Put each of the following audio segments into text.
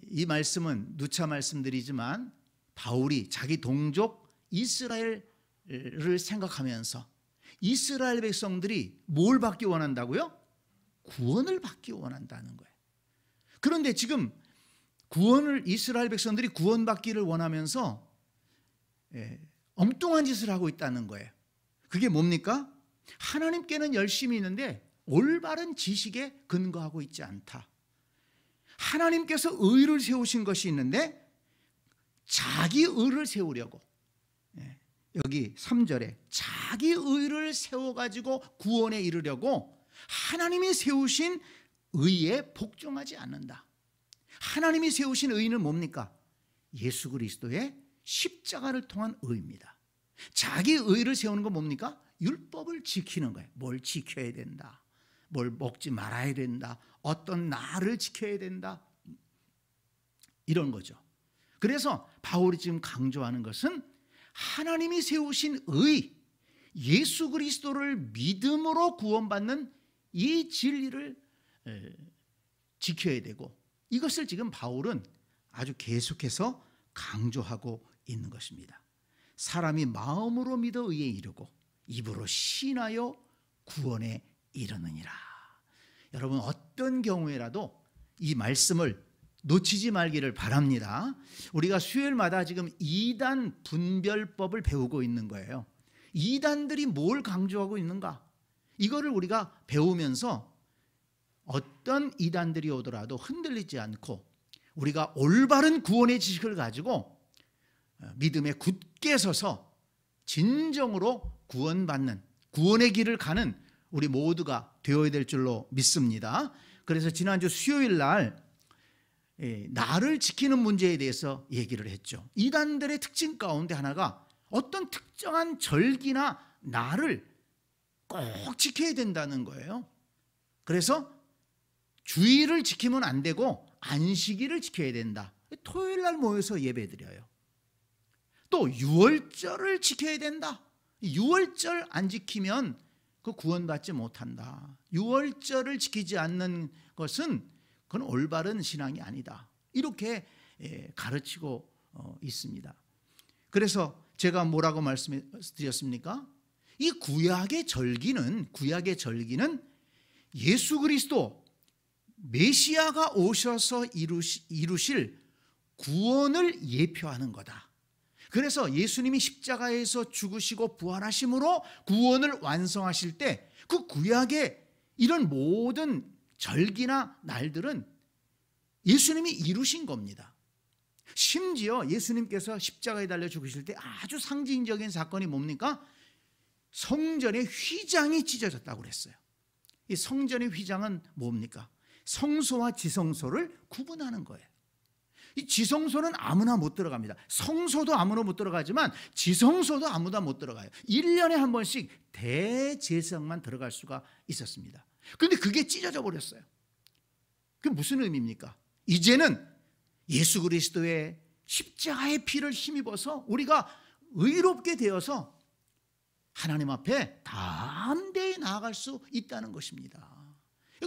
이 말씀은 누차 말씀드리지만 바울이 자기 동족 이스라엘을 생각하면서 이스라엘 백성들이 뭘 받기 원한다고요? 구원을 받기 원한다는 거예요. 그런데 지금 이스라엘 백성들이 구원받기를 원하면서 엉뚱한 짓을 하고 있다는 거예요. 그게 뭡니까? 하나님께는 열심히 있는데 올바른 지식에 근거하고 있지 않다. 하나님께서 의를 세우신 것이 있는데 자기 의를 세우려고, 여기 3절에 자기 의를 세워가지고 구원에 이르려고 하나님이 세우신 의에 복종하지 않는다. 하나님이 세우신 의는 뭡니까? 예수 그리스도의 십자가를 통한 의입니다. 자기 의를 세우는 건 뭡니까? 율법을 지키는 거예요. 뭘 지켜야 된다, 뭘 먹지 말아야 된다, 어떤 날을 지켜야 된다, 이런 거죠. 그래서 바울이 지금 강조하는 것은 하나님이 세우신 의, 예수 그리스도를 믿음으로 구원받는 이 진리를 지켜야 되고, 이것을 지금 바울은 아주 계속해서 강조하고 있는 것입니다. 사람이 마음으로 믿어 의에 이르고 입으로 신하여 구원에 이르느니라. 여러분, 어떤 경우에라도 이 말씀을 놓치지 말기를 바랍니다. 우리가 수요일마다 지금 이단 분별법을 배우고 있는 거예요. 이단들이 뭘 강조하고 있는가? 이거를 우리가 배우면서 어떤 이단들이 오더라도 흔들리지 않고 우리가 올바른 구원의 지식을 가지고 믿음에 굳게 서서 진정으로 구원받는, 구원의 길을 가는 우리 모두가 되어야 될 줄로 믿습니다. 그래서 지난주 수요일 날 나를 지키는 문제에 대해서 얘기를 했죠. 이단들의 특징 가운데 하나가 어떤 특정한 절기나 날을 꼭 지켜야 된다는 거예요. 그래서 주일을 지키면 안 되고 안식일을 지켜야 된다. 토요일 날 모여서 예배드려요. 또 유월절을 지켜야 된다. 유월절 안 지키면 그 구원받지 못한다. 유월절을 지키지 않는 것은 그건 올바른 신앙이 아니다. 이렇게 가르치고 있습니다. 그래서 제가 뭐라고 말씀드렸습니까? 이 구약의 절기는 예수 그리스도 메시아가 오셔서 이루실 구원을 예표하는 거다. 그래서 예수님이 십자가에서 죽으시고 부활하심으로 구원을 완성하실 때 그 구약의 이런 모든 절기나 날들은 예수님이 이루신 겁니다. 심지어 예수님께서 십자가에 달려 죽으실 때 아주 상징적인 사건이 뭡니까? 성전의 휘장이 찢어졌다고 그랬어요. 이 성전의 휘장은 뭡니까? 성소와 지성소를 구분하는 거예요. 이 지성소는 아무나 못 들어갑니다. 성소도 아무나 못 들어가지만 지성소도 아무나 못 들어가요. 1년에 한 번씩 대제사장만 들어갈 수가 있었습니다. 그런데 그게 찢어져 버렸어요. 그게 무슨 의미입니까? 이제는 예수 그리스도의 십자가의 피를 힘입어서 우리가 의롭게 되어서 하나님 앞에 담대히 나아갈 수 있다는 것입니다.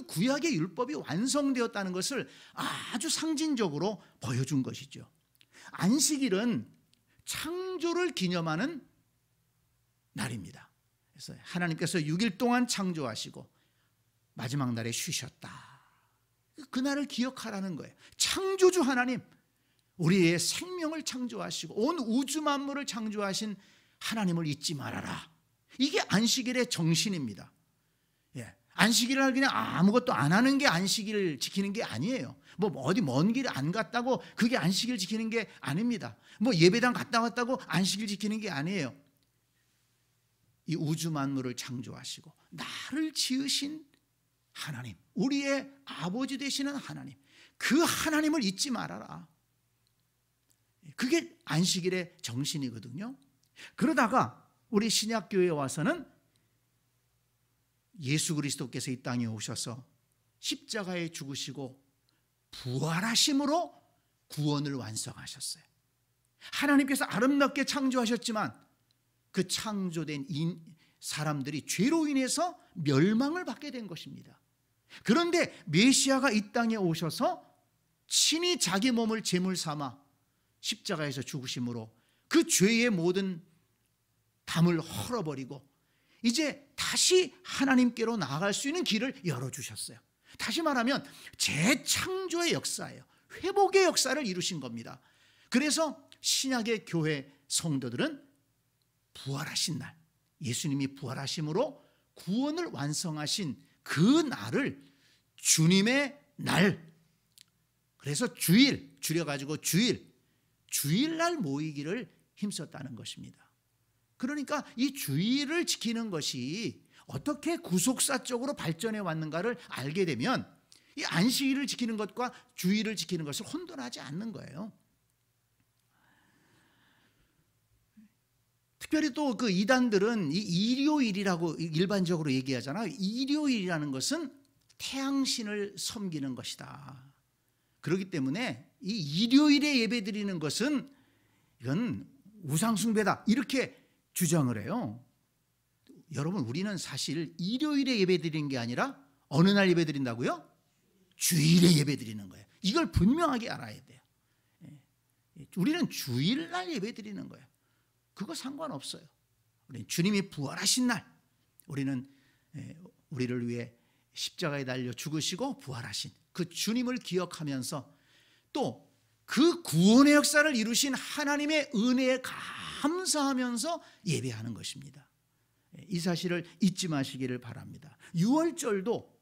구약의 율법이 완성되었다는 것을 아주 상징적으로 보여준 것이죠. 안식일은 창조를 기념하는 날입니다. 그래서 하나님께서 6일 동안 창조하시고 마지막 날에 쉬셨다. 그날을 기억하라는 거예요. 창조주 하나님, 우리의 생명을 창조하시고 온 우주 만물을 창조하신 하나님을 잊지 말아라. 이게 안식일의 정신입니다. 안식일을 그냥 아무것도 안 하는 게 안식일을 지키는 게 아니에요. 뭐 어디 먼 길 안 갔다고 그게 안식일 지키는 게 아닙니다. 뭐 예배당 갔다 왔다고 안식일 지키는 게 아니에요. 이 우주 만물을 창조하시고 나를 지으신 하나님, 우리의 아버지 되시는 하나님, 그 하나님을 잊지 말아라. 그게 안식일의 정신이거든요. 그러다가 우리 신약교회에 와서는 예수 그리스도께서 이 땅에 오셔서 십자가에 죽으시고 부활하심으로 구원을 완성하셨어요. 하나님께서 아름답게 창조하셨지만 그 창조된 사람들이 죄로 인해서 멸망을 받게 된 것입니다. 그런데 메시아가 이 땅에 오셔서 친히 자기 몸을 제물 삼아 십자가에서 죽으심으로 그 죄의 모든 담을 헐어버리고 이제 다시 하나님께로 나아갈 수 있는 길을 열어주셨어요. 다시 말하면 재창조의 역사예요. 회복의 역사를 이루신 겁니다. 그래서 신약의 교회 성도들은 부활하신 날, 예수님이 부활하심으로 구원을 완성하신 그 날을 주님의 날, 그래서 주일, 줄여가지고 주일날 모이기를 힘썼다는 것입니다. 그러니까 이 주일을 지키는 것이 어떻게 구속사적으로 발전해 왔는가를 알게 되면 이 안식일을 지키는 것과 주일을 지키는 것을 혼돈하지 않는 거예요. 특별히 또 그 이단들은 이 일요일이라고 일반적으로 얘기하잖아요. 일요일이라는 것은 태양신을 섬기는 것이다. 그렇기 때문에 이 일요일에 예배드리는 것은 이건 우상숭배다 이렇게 주장을 해요. 여러분, 우리는 사실 일요일에 예배드리는 게 아니라 어느 날 예배드린다고요? 주일에 예배드리는 거예요. 이걸 분명하게 알아야 돼요. 우리는 주일날 예배드리는 거예요. 그거 상관없어요. 우리는 주님이 부활하신 날, 우리는 우리를 위해 십자가에 달려 죽으시고 부활하신 그 주님을 기억하면서 또 그 구원의 역사를 이루신 하나님의 은혜에 감사하면서 예배하는 것입니다. 이 사실을 잊지 마시기를 바랍니다. 유월절도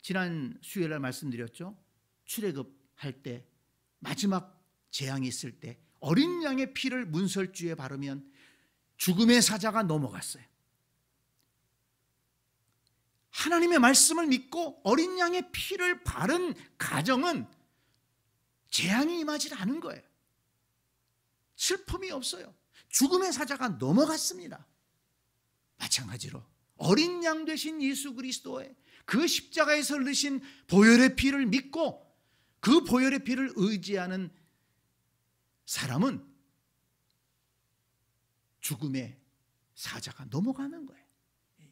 지난 수요일날 말씀드렸죠. 출애굽할 때 마지막 재앙이 있을 때 어린 양의 피를 문설주에 바르면 죽음의 사자가 넘어갔어요. 하나님의 말씀을 믿고 어린 양의 피를 바른 가정은 재앙이 임하지 않은 거예요. 슬픔이 없어요. 죽음의 사자가 넘어갔습니다. 마찬가지로 어린 양 되신 예수 그리스도의 그 십자가에서 흘리신 보혈의 피를 믿고 그 보혈의 피를 의지하는 사람은 죽음의 사자가 넘어가는 거예요.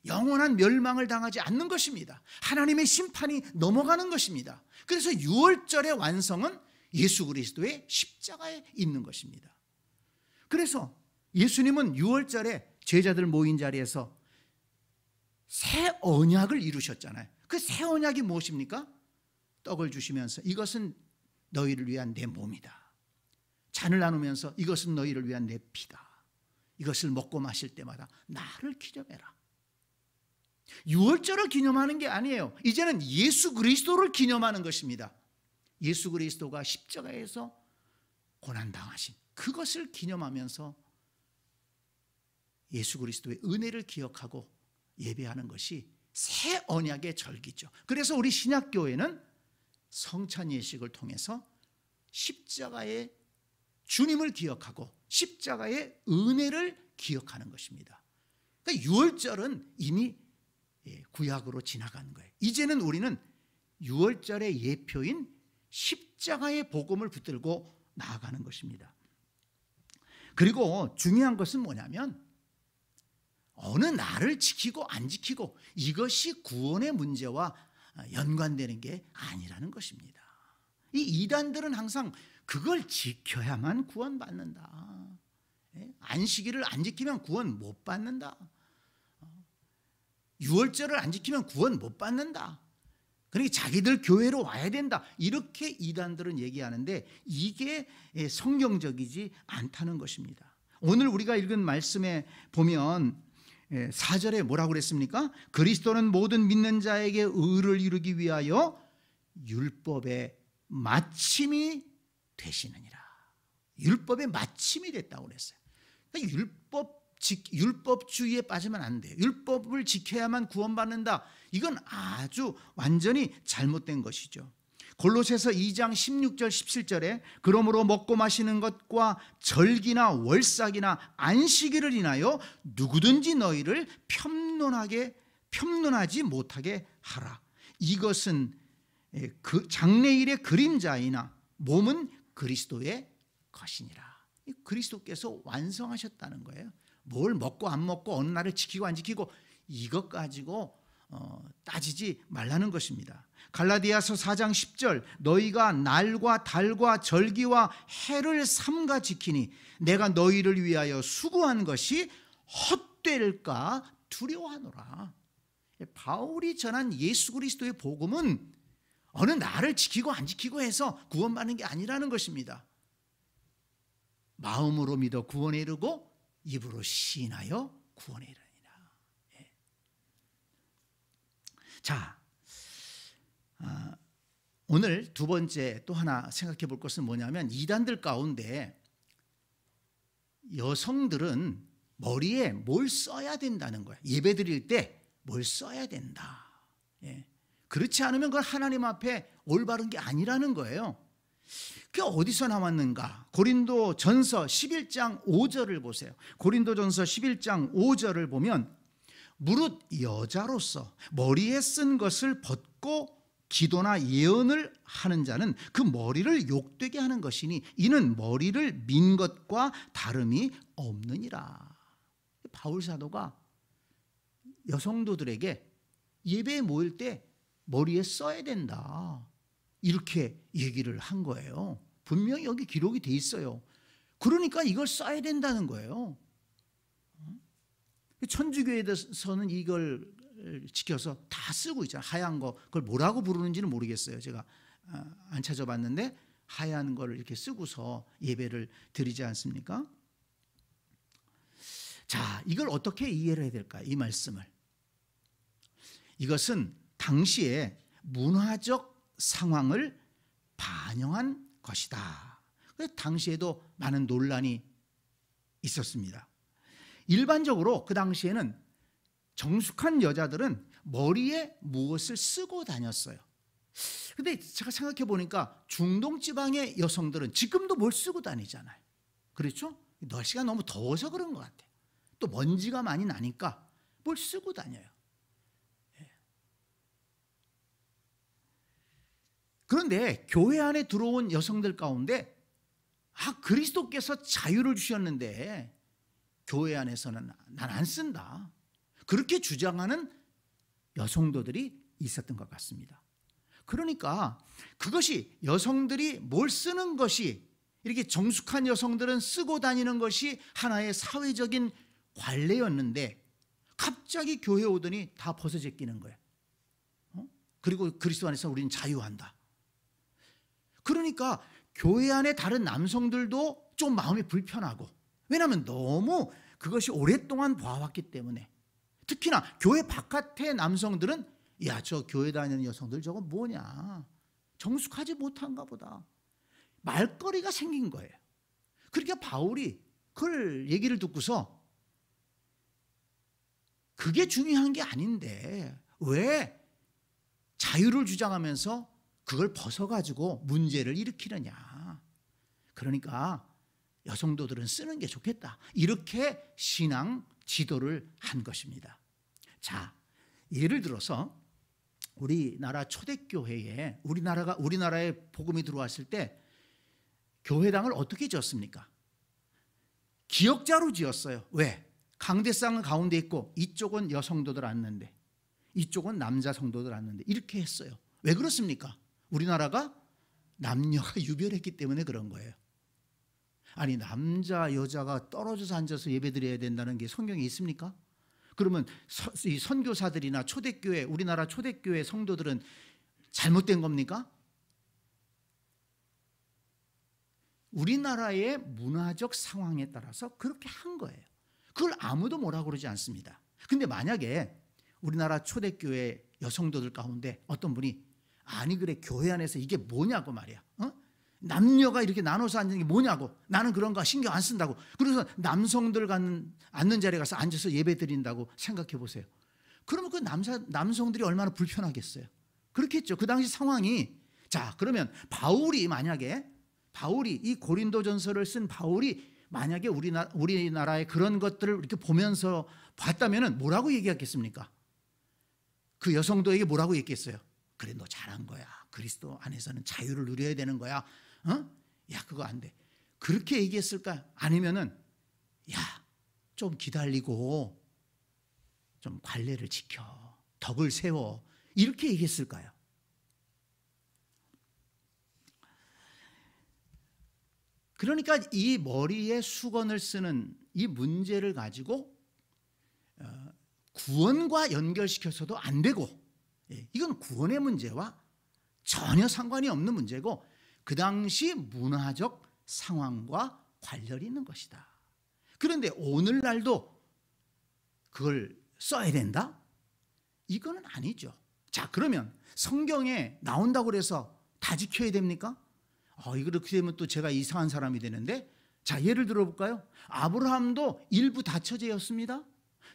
영원한 멸망을 당하지 않는 것입니다. 하나님의 심판이 넘어가는 것입니다. 그래서 유월절의 완성은 예수 그리스도의 십자가에 있는 것입니다. 그래서 예수님은 유월절에 제자들 모인 자리에서 새 언약을 이루셨잖아요. 그 새 언약이 무엇입니까? 떡을 주시면서 이것은 너희를 위한 내 몸이다. 잔을 나누면서 이것은 너희를 위한 내 피다. 이것을 먹고 마실 때마다 나를 기념해라. 유월절을 기념하는 게 아니에요. 이제는 예수 그리스도를 기념하는 것입니다. 예수 그리스도가 십자가에서 고난당하신 그것을 기념하면서 예수 그리스도의 은혜를 기억하고 예배하는 것이 새 언약의 절기죠. 그래서 우리 신약교회는 성찬 예식을 통해서 십자가의 주님을 기억하고 십자가의 은혜를 기억하는 것입니다. 그러니까 유월절은 이미 구약으로 지나간 거예요. 이제는 우리는 유월절의 예표인 십자가의 복음을 붙들고 나아가는 것입니다. 그리고 중요한 것은 뭐냐면 어느 날을 지키고 안 지키고 이것이 구원의 문제와 연관되는 게 아니라는 것입니다. 이 이단들은 항상 그걸 지켜야만 구원받는다. 안식일을 안 지키면 구원 못 받는다. 유월절을 안 지키면 구원 못 받는다. 그러니까 자기들 교회로 와야 된다. 이렇게 이단들은 얘기하는데 이게 성경적이지 않다는 것입니다. 오늘 우리가 읽은 말씀에 보면 4절에 뭐라고 그랬습니까? 그리스도는 모든 믿는 자에게 의를 이루기 위하여 율법의 마침이 되시느니라. 율법의 마침이 됐다고 그랬어요. 그러니까 율법주의에 빠지면 안 돼요. 율법을 지켜야만 구원받는다. 이건 아주 완전히 잘못된 것이죠. 골로새서 2장 16절 17절에 그러므로 먹고 마시는 것과 절기나 월삭이나 안식일을 인하여 누구든지 너희를 편론하지 못하게 하라. 이것은 그 장래일의 그림자이나 몸은 그리스도의 것이니라. 그리스도께서 완성하셨다는 거예요. 뭘 먹고 안 먹고 어느 날을 지키고 안 지키고 이것 가지고 따지지 말라는 것입니다. 갈라디아서 4장 10절 너희가 날과 달과 절기와 해를 삼가 지키니 내가 너희를 위하여 수고한 것이 헛될까 두려워하노라. 바울이 전한 예수 그리스도의 복음은 어느 날을 지키고 안 지키고 해서 구원받는 게 아니라는 것입니다. 마음으로 믿어 구원에 이르고 입으로 시인하여 구원에 이르니라. 자, 오늘 두 번째 또 하나 생각해 볼 것은 뭐냐면 이단들 가운데 여성들은 머리에 뭘 써야 된다는 거예요. 예배 드릴 때 뭘 써야 된다. 그렇지 않으면 그건 하나님 앞에 올바른 게 아니라는 거예요. 그게 어디서 나왔는가? 고린도전서 11장 5절을 보세요. 고린도전서 11장 5절을 보면 무릇 여자로서 머리에 쓴 것을 벗고 기도나 예언을 하는 자는 그 머리를 욕되게 하는 것이니 이는 머리를 민 것과 다름이 없느니라. 바울 사도가 여성도들에게 예배에 모일 때 머리에 써야 된다 이렇게 얘기를 한 거예요. 분명히 여기 기록이 돼 있어요. 그러니까 이걸 써야 된다는 거예요. 천주교에서는 이걸 지켜서 다 쓰고 있잖아요. 하얀 거 그걸 뭐라고 부르는지는 모르겠어요. 제가 안 찾아봤는데 하얀 거를 이렇게 쓰고서 예배를 드리지 않습니까? 자, 이걸 어떻게 이해를 해야 될까요? 이 말씀을. 이것은 당시의 문화적 상황을 반영한 것이다. 그래서 당시에도 많은 논란이 있었습니다. 일반적으로 그 당시에는 정숙한 여자들은 머리에 무엇을 쓰고 다녔어요. 그런데 제가 생각해 보니까 중동 지방의 여성들은 지금도 뭘 쓰고 다니잖아요. 그렇죠? 날씨가 너무 더워서 그런 것 같아요. 또 먼지가 많이 나니까 뭘 쓰고 다녀요. 그런데 교회 안에 들어온 여성들 가운데 그리스도께서 자유를 주셨는데 교회 안에서는 난 안 쓴다. 그렇게 주장하는 여성도들이 있었던 것 같습니다. 그러니까 그것이 여성들이 뭘 쓰는 것이 이렇게 정숙한 여성들은 쓰고 다니는 것이 하나의 사회적인 관례였는데 갑자기 교회 오더니 다 벗어 제끼는 거예요. 그리고 그리스도 안에서 우리는 자유한다. 그러니까 교회 안에 다른 남성들도 좀 마음이 불편하고 왜냐하면 너무 그것이 오랫동안 봐왔기 때문에 특히나 교회 바깥의 남성들은 야, 저 교회 다니는 여성들 저거 뭐냐 정숙하지 못한가 보다 말거리가 생긴 거예요. 그러니까 바울이 그걸 얘기를 듣고서 그게 중요한 게 아닌데 왜 자유를 주장하면서 그걸 벗어가지고 문제를 일으키느냐. 그러니까 여성도들은 쓰는 게 좋겠다. 이렇게 신앙 지도를 한 것입니다. 자, 예를 들어서 우리나라 초대교회에 우리나라에 복음이 들어왔을 때 교회당을 어떻게 지었습니까? 기역자로 지었어요. 왜? 강대상은 가운데 있고 이쪽은 여성도들 앉는데 이쪽은 남자 성도들 앉는데 이렇게 했어요. 왜 그렇습니까? 우리나라가 남녀가 유별했기 때문에 그런 거예요. 아니 남자 여자가 떨어져서 앉아서 예배드려야 된다는 게 성경에 있습니까? 그러면 이 선교사들이나 초대교회 우리나라 초대교회 성도들은 잘못된 겁니까? 우리나라의 문화적 상황에 따라서 그렇게 한 거예요. 그걸 아무도 뭐라고 그러지 않습니다. 근데 만약에 우리나라 초대교회 여성도들 가운데 어떤 분이 아니 그래 교회 안에서 이게 뭐냐고 말이야. 남녀가 이렇게 나눠서 앉는 게 뭐냐고. 나는 그런 거 신경 안 쓴다고. 그래서 남성들 앉는 자리에 가서 앉아서 예배 드린다고 생각해 보세요. 그러면 그 남성들이 얼마나 불편하겠어요. 그렇겠죠. 그 당시 상황이. 자, 그러면 만약에 바울이 이 고린도전서를 쓴 바울이 만약에 우리나라의 그런 것들을 이렇게 보면서 봤다면 뭐라고 얘기하겠습니까? 그 여성도에게 뭐라고 얘기했어요? 그래 너 잘한 거야. 그리스도 안에서는 자유를 누려야 되는 거야. 야 그거 안 돼. 그렇게 얘기했을까? 아니면은 야 좀 기다리고 좀 관례를 지켜. 덕을 세워. 이렇게 얘기했을까요? 그러니까 이 머리에 수건을 쓰는 이 문제를 가지고 구원과 연결시켜서도 안 되고, 이건 구원의 문제와 전혀 상관이 없는 문제고 그 당시 문화적 상황과 관련이 있는 것이다. 그런데 오늘날도 그걸 써야 된다? 이거는 아니죠. 자, 그러면 성경에 나온다고 해서 다 지켜야 됩니까? 이렇게 되면 또 제가 이상한 사람이 되는데, 자, 예를 들어볼까요? 아브라함도 일부 다처제였습니다.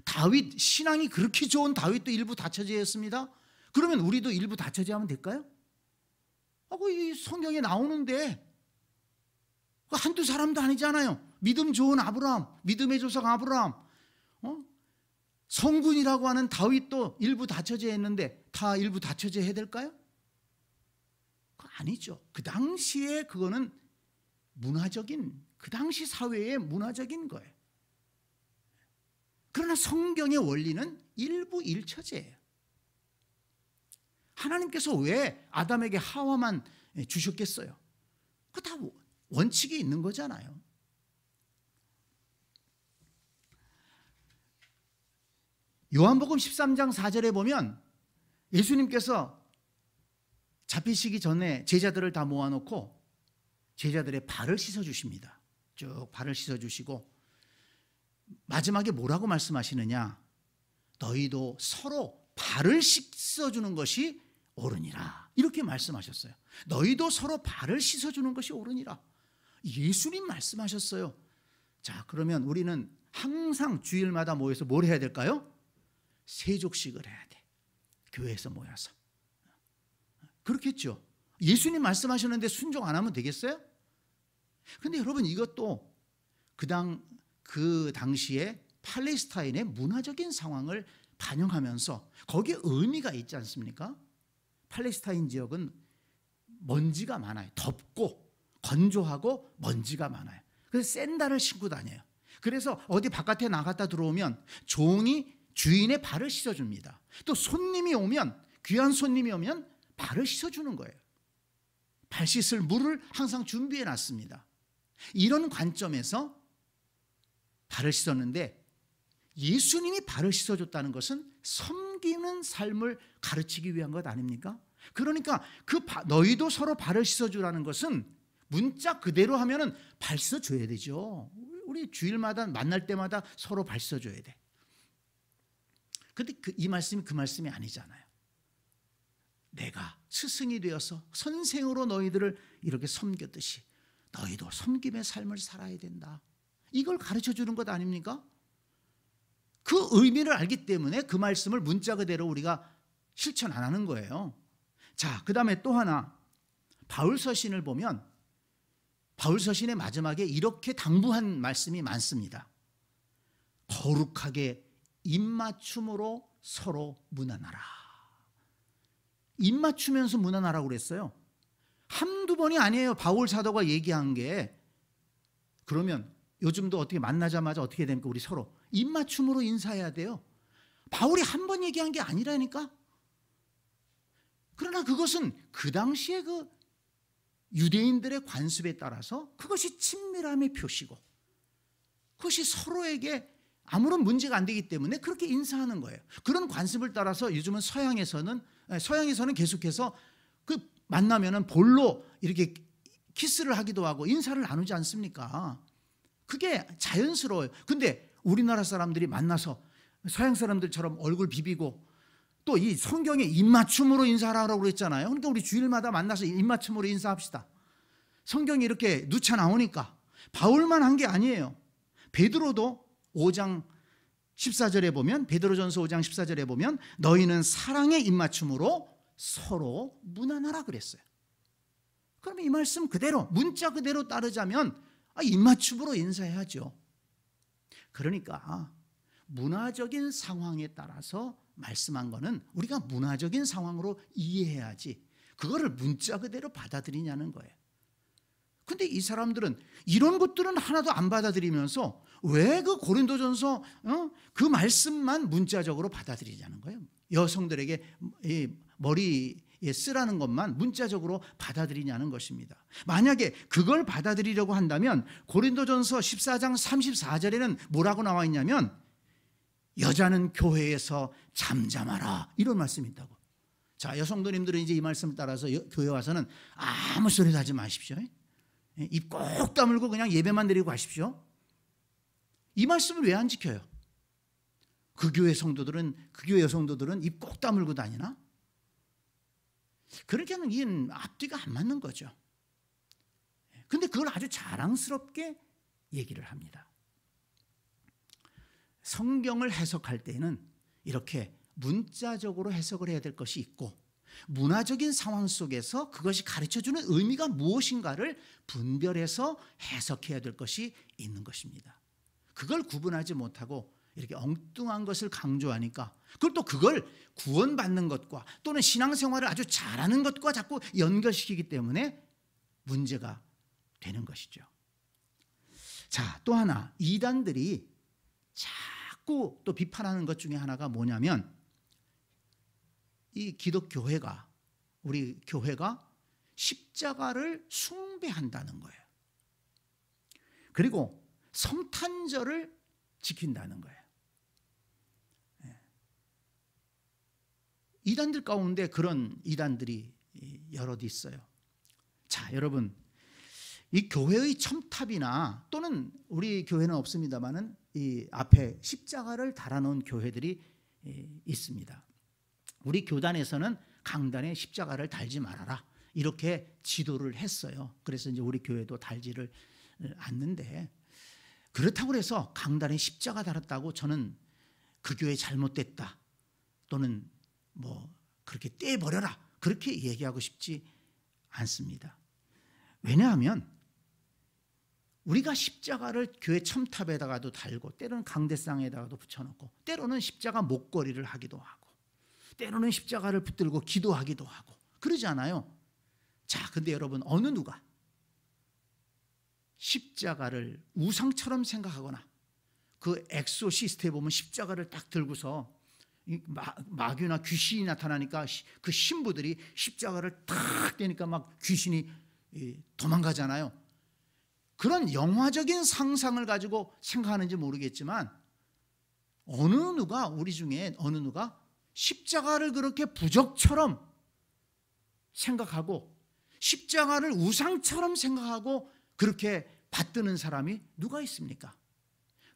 다윗, 신앙이 그렇게 좋은 다윗도 일부 다처제였습니다. 그러면 우리도 일부 다처제하면 될까요? 이 성경에 나오는데 한두 사람도 아니잖아요. 믿음 좋은 아브라함, 믿음의 조상 아브라함, 성군이라고 하는 다윗도 일부 다처제했는데 다 일부 다처제해야 될까요? 그거 아니죠. 그 당시에 그거는 문화적인, 그 당시 사회의 문화적인 거예요. 그러나 성경의 원리는 일부 일처제예요. 하나님께서 왜 아담에게 하와만 주셨겠어요? 그거 다 원칙이 있는 거잖아요. 요한복음 13장 4절에 보면 예수님께서 잡히시기 전에 제자들을 다 모아놓고 제자들의 발을 씻어주십니다. 쭉 발을 씻어주시고 마지막에 뭐라고 말씀하시느냐? 너희도 서로 발을 씻어주는 것이 옳으니라. 이렇게 말씀하셨어요. 너희도 서로 발을 씻어주는 것이 옳으니라. 예수님 말씀하셨어요. 자, 그러면 우리는 항상 주일마다 모여서 뭘 해야 될까요? 세족식을 해야 돼. 교회에서 모여서. 그렇겠죠. 예수님 말씀하셨는데 순종 안 하면 되겠어요? 그런데 여러분, 이것도 그 당시에 팔레스타인의 문화적인 상황을 반영하면서 거기에 의미가 있지 않습니까? 팔레스타인 지역은 먼지가 많아요. 덥고 건조하고 먼지가 많아요. 그래서 샌들을 신고 다녀요. 그래서 어디 바깥에 나갔다 들어오면 종이 주인의 발을 씻어줍니다. 또 손님이 오면, 귀한 손님이 오면 발을 씻어주는 거예요. 발 씻을 물을 항상 준비해 놨습니다. 이런 관점에서 발을 씻었는데, 예수님이 발을 씻어줬다는 것은 섬기는 삶을 가르치기 위한 것 아닙니까? 그러니까 너희도 서로 발을 씻어주라는 것은 문자 그대로 하면은 발 씻어줘야 되죠. 우리 주일마다 만날 때마다 서로 발 씻어줘야 돼. 근데 이 말씀이 그 말씀이 아니잖아요. 내가 스승이 되어서 선생으로 너희들을 이렇게 섬겼듯이 너희도 섬김의 삶을 살아야 된다. 이걸 가르쳐주는 것 아닙니까? 그 의미를 알기 때문에 그 말씀을 문자 그대로 우리가 실천 안 하는 거예요. 자, 그 다음에 또 하나, 바울서신을 보면 바울서신의 마지막에 이렇게 당부한 말씀이 많습니다. 거룩하게 입맞춤으로 서로 문안하라. 입맞추면서 문안하라고 그랬어요. 한두 번이 아니에요. 바울 사도가 얘기한 게. 그러면 요즘도 어떻게 만나자마자 어떻게 됩니까? 우리 서로 입맞춤으로 인사해야 돼요. 바울이 한 번 얘기한 게 아니라니까. 그러나 그것은 그 당시에 그 유대인들의 관습에 따라서 그것이 친밀함의 표시고, 그것이 서로에게 아무런 문제가 안 되기 때문에 그렇게 인사하는 거예요. 그런 관습을 따라서 요즘은 서양에서는 계속해서 그 만나면은 볼로 이렇게 키스를 하기도 하고 인사를 나누지 않습니까? 그게 자연스러워요. 근데 우리나라 사람들이 만나서 서양 사람들처럼 얼굴 비비고, 또 이 성경에 입맞춤으로 인사하라고 그랬잖아요. 그러니까 우리 주일마다 만나서 입맞춤으로 인사합시다. 성경이 이렇게 누차 나오니까. 바울만 한 게 아니에요. 베드로도 5장 14절에 보면, 베드로전서 5장 14절에 보면 너희는 사랑의 입맞춤으로 서로 문안하라 그랬어요. 그러면 이 말씀 그대로, 문자 그대로 따르자면 입맞춤으로 인사해야죠. 그러니까 문화적인 상황에 따라서 말씀한 거는 우리가 문화적인 상황으로 이해해야지 그거를 문자 그대로 받아들이냐는 거예요. 근데 이 사람들은 이런 것들은 하나도 안 받아들이면서 왜 그 고린도전서 그 말씀만 문자적으로 받아들이냐는 거예요. 여성들에게 이 머리에 쓰라는 것만 문자적으로 받아들이냐는 것입니다. 만약에 그걸 받아들이려고 한다면 고린도전서 14장 34절에는 뭐라고 나와 있냐면 여자는 교회에서 잠잠하라 이런 말씀이 있다고. 자, 여성도님들은 이제 이 말씀을 따라서 교회 와서는 아무 소리도 하지 마십시오. 입 꼭 다물고 그냥 예배만 드리고 가십시오. 이 말씀을 왜 안 지켜요? 그 교회 여성도들은 입 꼭 다물고 다니나? 그렇게는 이는 앞뒤가 안 맞는 거죠. 근데 그걸 아주 자랑스럽게 얘기를 합니다. 성경을 해석할 때는 이렇게 문자적으로 해석을 해야 될 것이 있고 문화적인 상황 속에서 그것이 가르쳐주는 의미가 무엇인가를 분별해서 해석해야 될 것이 있는 것입니다. 그걸 구분하지 못하고 이렇게 엉뚱한 것을 강조하니까 그걸 구원받는 것과 또는 신앙생활을 아주 잘하는 것과 자꾸 연결시키기 때문에 문제가 되는 것이죠. 자, 또 하나 이단들이 자꾸 또 비판하는 것 중에 하나가 뭐냐면 이 기독교회가 우리 교회가 십자가를 숭배한다는 거예요. 그리고 성탄절을 지킨다는 거예요. 이단들 가운데 그런 이단들이 여럿 있어요. 자, 여러분 이 교회의 첨탑이나 또는 우리 교회는 없습니다만은 이 앞에 십자가를 달아놓은 교회들이 있습니다. 우리 교단에서는 강단에 십자가를 달지 말아라 이렇게 지도를 했어요. 그래서 이제 우리 교회도 달지를 않는데 그렇다고 해서 강단에 십자가 달았다고 저는 그 교회 잘못됐다 또는 뭐 그렇게 떼버려라 그렇게 얘기하고 싶지 않습니다. 왜냐하면 우리가 십자가를 교회 첨탑에다가도 달고 때로는 강대상에다가도 붙여놓고 때로는 십자가 목걸이를 하기도 하고 때로는 십자가를 붙들고 기도하기도 하고 그러지 않아요? 자, 근데 여러분 어느 누가 십자가를 우상처럼 생각하거나 그 엑소시스트에 보면 십자가를 딱 들고서 마귀나 귀신이 나타나니까 그 신부들이 십자가를 탁 떼니까 막 귀신이 도망가잖아요. 그런 영화적인 상상을 가지고 생각하는지 모르겠지만 우리 중에 어느 누가 십자가를 그렇게 부적처럼 생각하고 십자가를 우상처럼 생각하고 그렇게 받드는 사람이 누가 있습니까?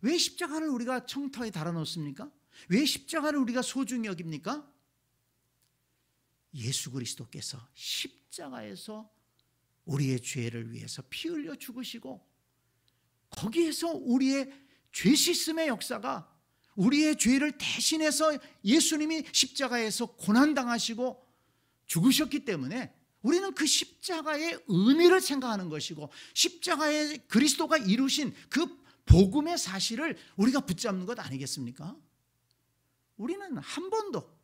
왜 십자가를 우리가 청터에 달아놓습니까? 왜 십자가를 우리가 소중히 여깁니까? 예수 그리스도께서 십자가에서 우리의 죄를 위해서 피 흘려 죽으시고 거기에서 우리의 죄 씻음의 역사가 우리의 죄를 대신해서 예수님이 십자가에서 고난당하시고 죽으셨기 때문에 우리는 그 십자가의 의미를 생각하는 것이고 십자가에 그리스도가 이루신 그 복음의 사실을 우리가 붙잡는 것 아니겠습니까? 우리는 한 번도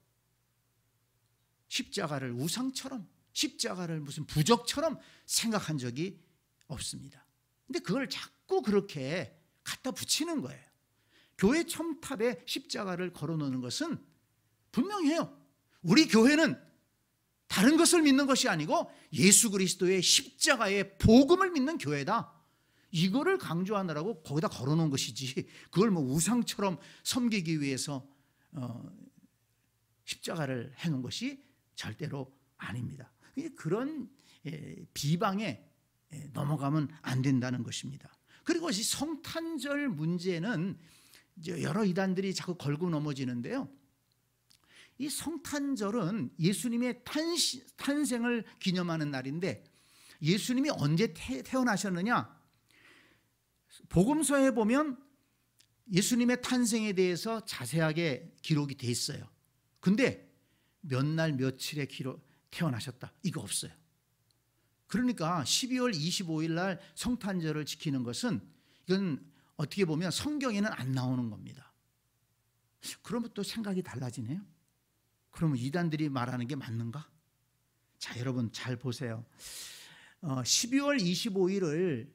십자가를 우상처럼 십자가를 무슨 부적처럼 생각한 적이 없습니다. 근데 그걸 자꾸 그렇게 갖다 붙이는 거예요. 교회 첨탑에 십자가를 걸어놓는 것은 분명해요. 우리 교회는 다른 것을 믿는 것이 아니고 예수 그리스도의 십자가의 복음을 믿는 교회다. 이거를 강조하느라고 거기다 걸어놓은 것이지 그걸 뭐 우상처럼 섬기기 위해서 십자가를 해놓은 것이 절대로 아닙니다. 그런 비방에 넘어가면 안 된다는 것입니다. 그리고 이 성탄절 문제는 여러 이단들이 자꾸 걸고 넘어지는데요. 이 성탄절은 예수님의 탄생을 기념하는 날인데 예수님이 언제 태어나셨느냐? 복음서에 보면 예수님의 탄생에 대해서 자세하게 기록이 돼 있어요. 근데 몇 날 며칠에 태어나셨다 이거 없어요. 그러니까 12월 25일 날 성탄절을 지키는 것은 이건 어떻게 보면 성경에는 안 나오는 겁니다. 그러면 또 생각이 달라지네요. 그러면 이단들이 말하는 게 맞는가? 자, 여러분 잘 보세요. 12월 25일을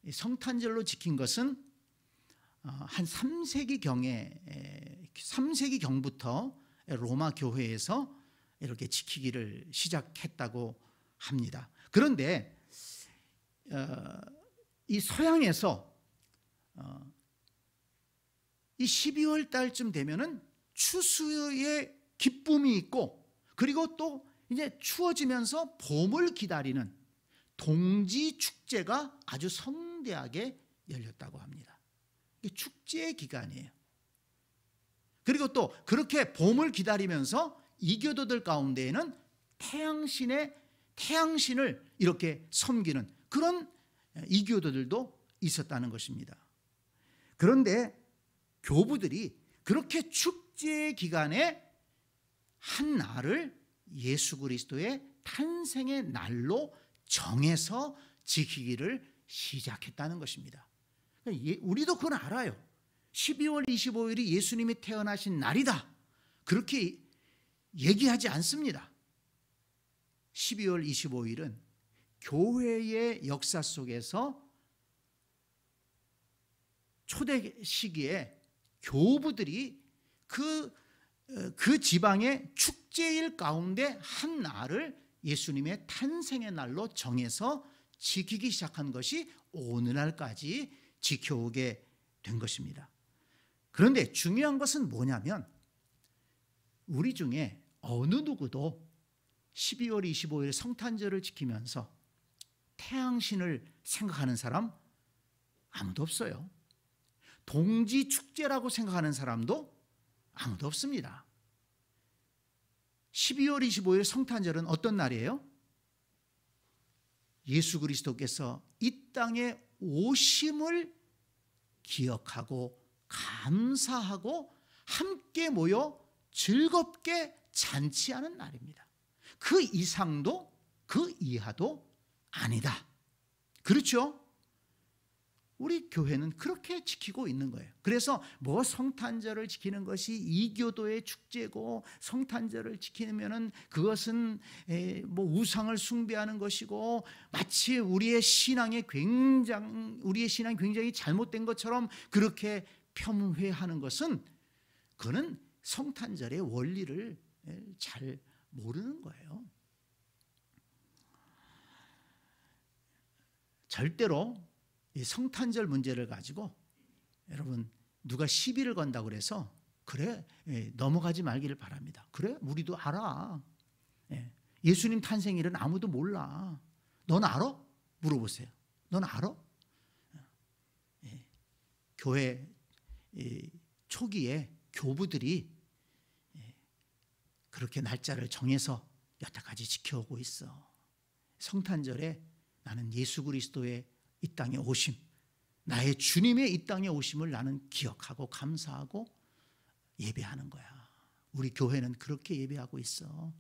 성탄절로 지킨 것은 한 3세기 경부터 로마 교회에서 이렇게 지키기를 시작했다고 합니다. 그런데 이 서양에서 이 12월 달쯤 되면은 추수의 기쁨이 있고, 그리고 또 이제 추워지면서 봄을 기다리는 동지 축제가 아주 성대하게 열렸다고 합니다. 이게 축제의 기간이에요. 그리고 또 그렇게 봄을 기다리면서 이교도들 가운데에는 태양신을 이렇게 섬기는 그런 이교도들도 있었다는 것입니다. 그런데 교부들이 그렇게 축제의 기간에 한 날을 예수 그리스도의 탄생의 날로 정해서 지키기를 시작했다는 것입니다. 우리도 그건 알아요. 12월 25일이 예수님이 태어나신 날이다, 그렇게 얘기하지 않습니다. 12월 25일은 교회의 역사 속에서 초대 시기에 교부들이 그 지방의 축제일 가운데 한 날을 예수님의 탄생의 날로 정해서 지키기 시작한 것이 오늘날까지 지켜오게 된 것입니다. 그런데 중요한 것은 뭐냐면, 우리 중에 어느 누구도 12월 25일 성탄절을 지키면서 태양신을 생각하는 사람 아무도 없어요. 동지 축제라고 생각하는 사람도 아무도 없습니다. 12월 25일 성탄절은 어떤 날이에요? 예수 그리스도께서 이 땅에 오심을 기억하고 감사하고 함께 모여 즐겁게 잔치하는 날입니다. 그 이상도 그 이하도 아니다. 그렇죠? 우리 교회는 그렇게 지키고 있는 거예요. 그래서 뭐 성탄절을 지키는 것이 이교도의 축제고, 성탄절을 지키면은 그것은 뭐 우상을 숭배하는 것이고, 마치 우리의 신앙이 굉장히 잘못된 것처럼 그렇게 폄훼하는 것은, 그는 성탄절의 원리를 잘 모르는 거예요. 절대로 이 성탄절 문제를 가지고 여러분 누가 시비를 건다고 그래서 그래 넘어가지 말기를 바랍니다. 그래 우리도 알아. 예수님 탄생일은 아무도 몰라. 넌 알아? 물어보세요. 넌 알아? 교회 초기에 교부들이 그렇게 날짜를 정해서 여태까지 지켜오고 있어. 성탄절에 나는 예수 그리스도의 이 땅에 오심, 나의 주님의 이 땅에 오심을 나는 기억하고 감사하고 예배하는 거야. 우리 교회는 그렇게 예배하고 있어.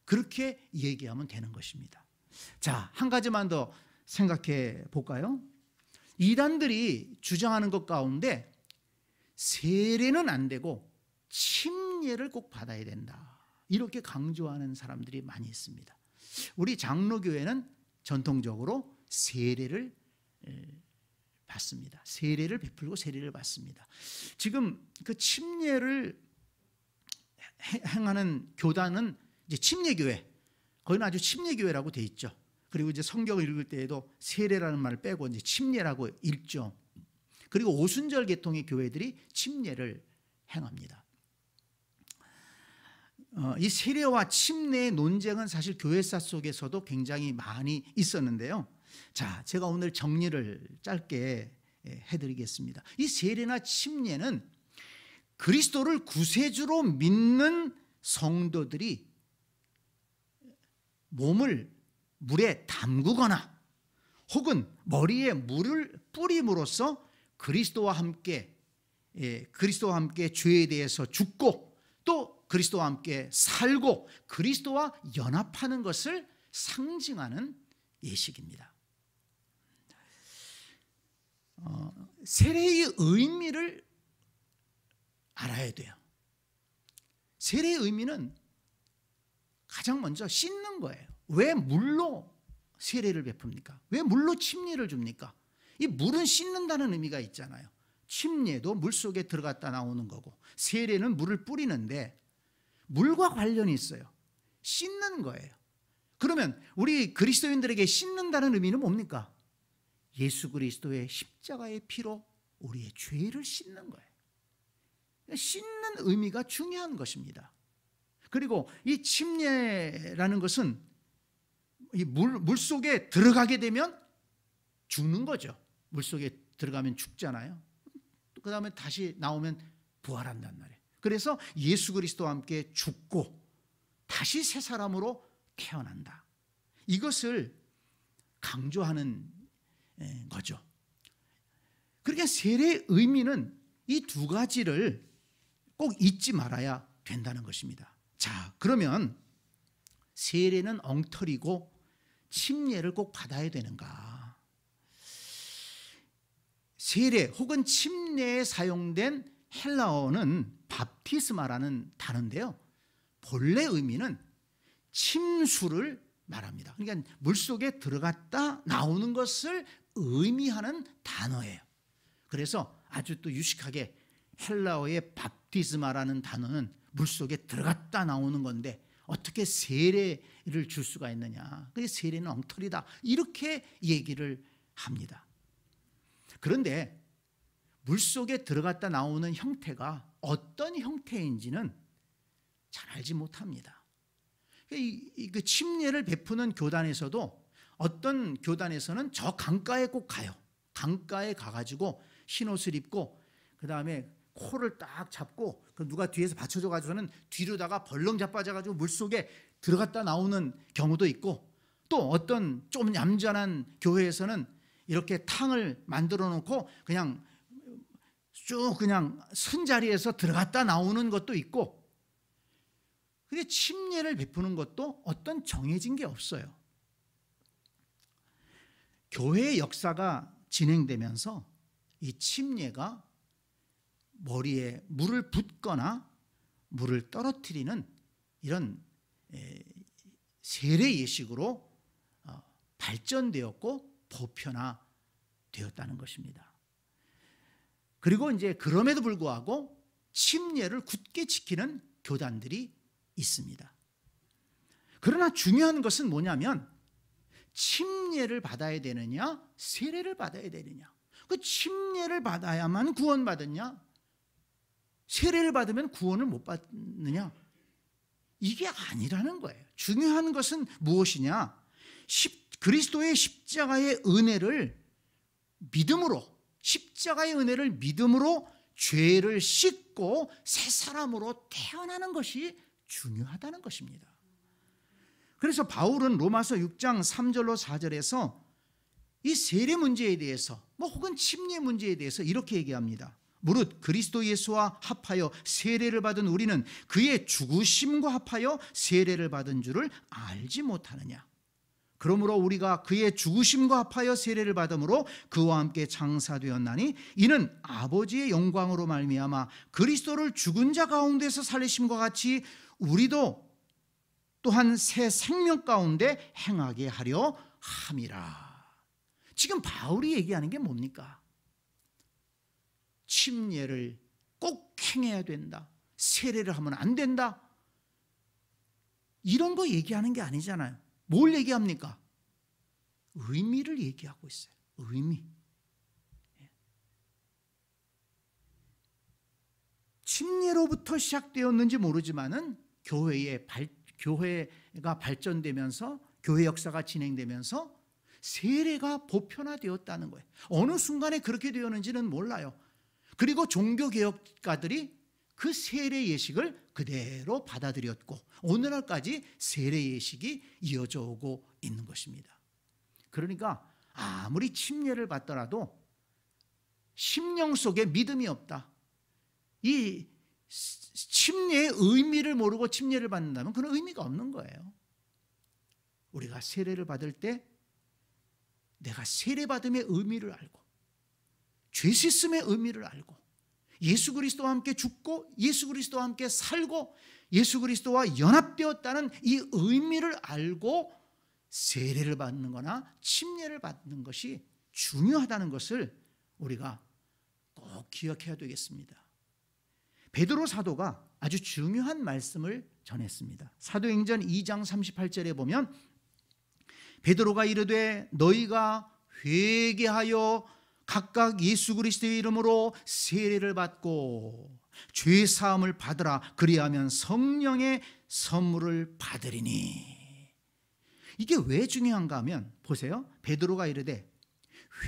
그렇게 얘기하면 되는 것입니다. 자, 한 가지만 더 생각해 볼까요? 이단들이 주장하는 것 가운데 세례는 안 되고 침례를 꼭 받아야 된다, 이렇게 강조하는 사람들이 많이 있습니다. 우리 장로교회는 전통적으로 세례를 받습니다. 세례를 베풀고 세례를 받습니다. 지금 그 침례를 행하는 교단은 이제 침례교회, 거기는 아주 침례교회라고 돼 있죠. 그리고 이제 성경을 읽을 때에도 세례라는 말을 빼고 이제 침례라고 읽죠. 그리고 오순절 계통의 교회들이 침례를 행합니다. 이 세례와 침례의 논쟁은 사실 교회사 속에서도 굉장히 많이 있었는데요. 자, 제가 오늘 정리를 짧게 해드리겠습니다. 이 세례나 침례는 그리스도를 구세주로 믿는 성도들이 몸을 물에 담그거나 혹은 머리에 물을 뿌림으로써 그리스도와 함께 죄에 대해서 죽고 또 그리스도와 함께 살고 그리스도와 연합하는 것을 상징하는 예식입니다. 세례의 의미를 알아야 돼요. 세례의 의미는 가장 먼저 씻는 거예요. 왜 물로 세례를 베풉니까? 왜 물로 침례를 줍니까? 이 물은 씻는다는 의미가 있잖아요. 침례도 물 속에 들어갔다 나오는 거고 세례는 물을 뿌리는데 물과 관련이 있어요. 씻는 거예요. 그러면 우리 그리스도인들에게 씻는다는 의미는 뭡니까? 예수 그리스도의 십자가의 피로 우리의 죄를 씻는 거예요. 씻는 의미가 중요한 것입니다. 그리고 이 침례라는 것은 이 물 속에 들어가게 되면 죽는 거죠. 물 속에 들어가면 죽잖아요. 그 다음에 다시 나오면 부활한단 말이에요. 그래서 예수 그리스도와 함께 죽고 다시 새 사람으로 태어난다. 이것을 강조하는 거죠. 그러니까 세례의 의미는 이 두 가지를 꼭 잊지 말아야 된다는 것입니다. 자, 그러면 세례는 엉터리고 침례를 꼭 받아야 되는가? 세례 혹은 침례에 사용된 헬라어는 밥티스마라는 단어인데요. 본래 의미는 침수를 말합니다. 그러니까 물속에 들어갔다 나오는 것을 의미하는 단어예요. 그래서 아주 또 유식하게 헬라어의 밥티스마라는 단어는 물속에 들어갔다 나오는 건데 어떻게 세례를 줄 수가 있느냐. 그래서 세례는 엉터리다. 이렇게 얘기를 합니다. 그런데 물속에 들어갔다 나오는 형태가 어떤 형태인지는 잘 알지 못합니다. 그 침례를 베푸는 교단에서도 어떤 교단에서는 저 강가에 꼭 가요. 강가에 가가지고 흰옷을 입고 그 다음에 코를 딱 잡고 누가 뒤에서 받쳐줘 가지고는 뒤로다가 벌렁 자빠져가지고 물속에 들어갔다 나오는 경우도 있고, 또 어떤 좀 얌전한 교회에서는 이렇게 탕을 만들어 놓고 그냥 쭉 그냥 선 자리에서 들어갔다 나오는 것도 있고. 근데 침례를 베푸는 것도 어떤 정해진 게 없어요. 교회의 역사가 진행되면서 이 침례가 머리에 물을 붓거나 물을 떨어뜨리는 이런 세례 예식으로 발전되었고 보편화되었다는 것입니다. 그리고 이제 그럼에도 불구하고 침례를 굳게 지키는 교단들이 있습니다. 그러나 중요한 것은 뭐냐면 침례를 받아야 되느냐 세례를 받아야 되느냐. 그 침례를 받아야만 구원받느냐 세례를 받으면 구원을 못 받느냐, 이게 아니라는 거예요. 중요한 것은 무엇이냐? 그리스도의 십자가의 은혜를 믿음으로, 십자가의 은혜를 믿음으로 죄를 씻고 새 사람으로 태어나는 것이 중요하다는 것입니다. 그래서 바울은 로마서 6장 3절로 4절에서 이 세례 문제에 대해서 혹은 침례 문제에 대해서 이렇게 얘기합니다. 무릇 그리스도 예수와 합하여 세례를 받은 우리는 그의 죽으심과 합하여 세례를 받은 줄을 알지 못하느냐. 그러므로 우리가 그의 죽으심과 합하여 세례를 받음으로 그와 함께 장사되었나니 이는 아버지의 영광으로 말미암아 그리스도를 죽은 자 가운데서 살리심과 같이 우리도 또한 새 생명 가운데 행하게 하려 함이라. 지금 바울이 얘기하는 게 뭡니까? 침례를 꼭 행해야 된다. 세례를 하면 안 된다. 이런 거 얘기하는 게 아니잖아요. 뭘 얘기합니까? 의미를 얘기하고 있어요. 의미. 침례로부터 시작되었는지 모르지만은 교회가 발전되면서 교회 역사가 진행되면서 세례가 보편화되었다는 거예요. 어느 순간에 그렇게 되었는지는 몰라요. 그리고 종교개혁가들이 그 세례 예식을 그대로 받아들였고 오늘날까지 세례 예식이 이어져 오고 있는 것입니다. 그러니까 아무리 침례를 받더라도 심령 속에 믿음이 없다. 이 침례의 의미를 모르고 침례를 받는다면 그런 의미가 없는 거예요. 우리가 세례를 받을 때 내가 세례받음의 의미를 알고 죄 씻음의 의미를 알고 예수 그리스도와 함께 죽고 예수 그리스도와 함께 살고 예수 그리스도와 연합되었다는 이 의미를 알고 세례를 받는 거나 침례를 받는 것이 중요하다는 것을 우리가 꼭 기억해야 되겠습니다. 베드로 사도가 아주 중요한 말씀을 전했습니다. 사도행전 2장 38절에 보면 베드로가 이르되 너희가 회개하여 각각 예수 그리스도의 이름으로 세례를 받고 죄 사함을 받으라. 그리하면 성령의 선물을 받으리니. 이게 왜 중요한가 하면 보세요. 베드로가 이르되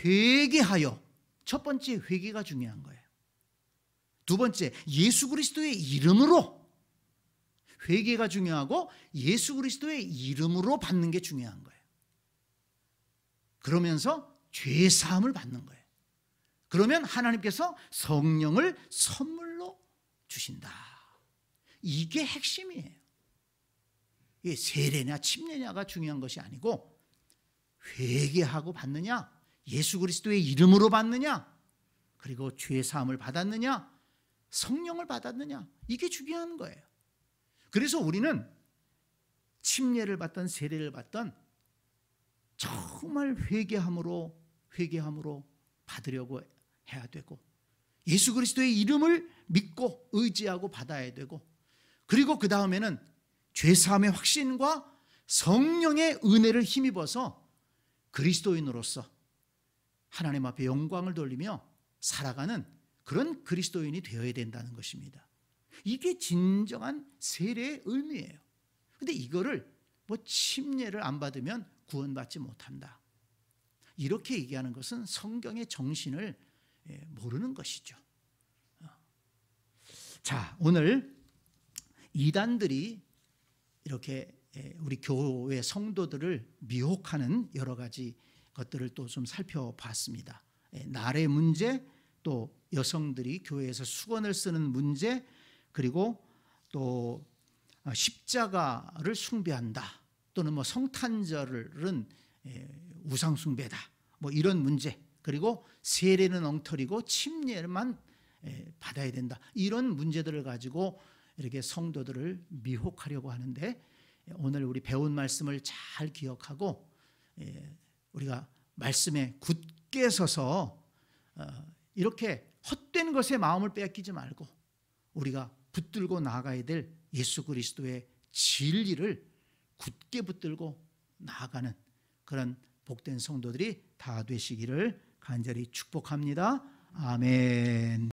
회개하여, 첫 번째 회개가 중요한 거예요. 두 번째 예수 그리스도의 이름으로, 회개가 중요하고 예수 그리스도의 이름으로 받는 게 중요한 거예요. 그러면서 죄 사함을 받는 거예요. 그러면 하나님께서 성령을 선물로 주신다. 이게 핵심이에요. 이게 세례냐 침례냐가 중요한 것이 아니고 회개하고 받느냐, 예수 그리스도의 이름으로 받느냐, 그리고 죄 사함을 받았느냐, 성령을 받았느냐, 이게 중요한 거예요. 그래서 우리는 침례를 받던 세례를 받던 정말 회개함으로 받으려고 해야 되고, 예수 그리스도의 이름을 믿고 의지하고 받아야 되고, 그리고 그 다음에는 죄사함의 확신과 성령의 은혜를 힘입어서 그리스도인으로서 하나님 앞에 영광을 돌리며 살아가는 그런 그리스도인이 되어야 된다는 것입니다. 이게 진정한 세례의 의미예요. 그런데 이거를 뭐 침례를 안 받으면 구원받지 못한다, 이렇게 얘기하는 것은 성경의 정신을 모르는 것이죠. 자, 오늘 이단들이 이렇게 우리 교회 성도들을 미혹하는 여러 가지 것들을 또 좀 살펴봤습니다. 날의 문제, 또 여성들이 교회에서 수건을 쓰는 문제, 그리고 또 십자가를 숭배한다, 또는 뭐 성탄절은 우상 숭배다, 뭐 이런 문제, 그리고 세례는 엉터리고 침례만 받아야 된다, 이런 문제들을 가지고 이렇게 성도들을 미혹하려고 하는데, 오늘 우리 배운 말씀을 잘 기억하고 우리가 말씀에 굳게 서서 이렇게 헛된 것에 마음을 빼앗기지 말고 우리가 붙들고 나아가야 될 예수 그리스도의 진리를 굳게 붙들고 나아가는 그런 복된 성도들이 다 되시기를 간절히 축복합니다. 아멘.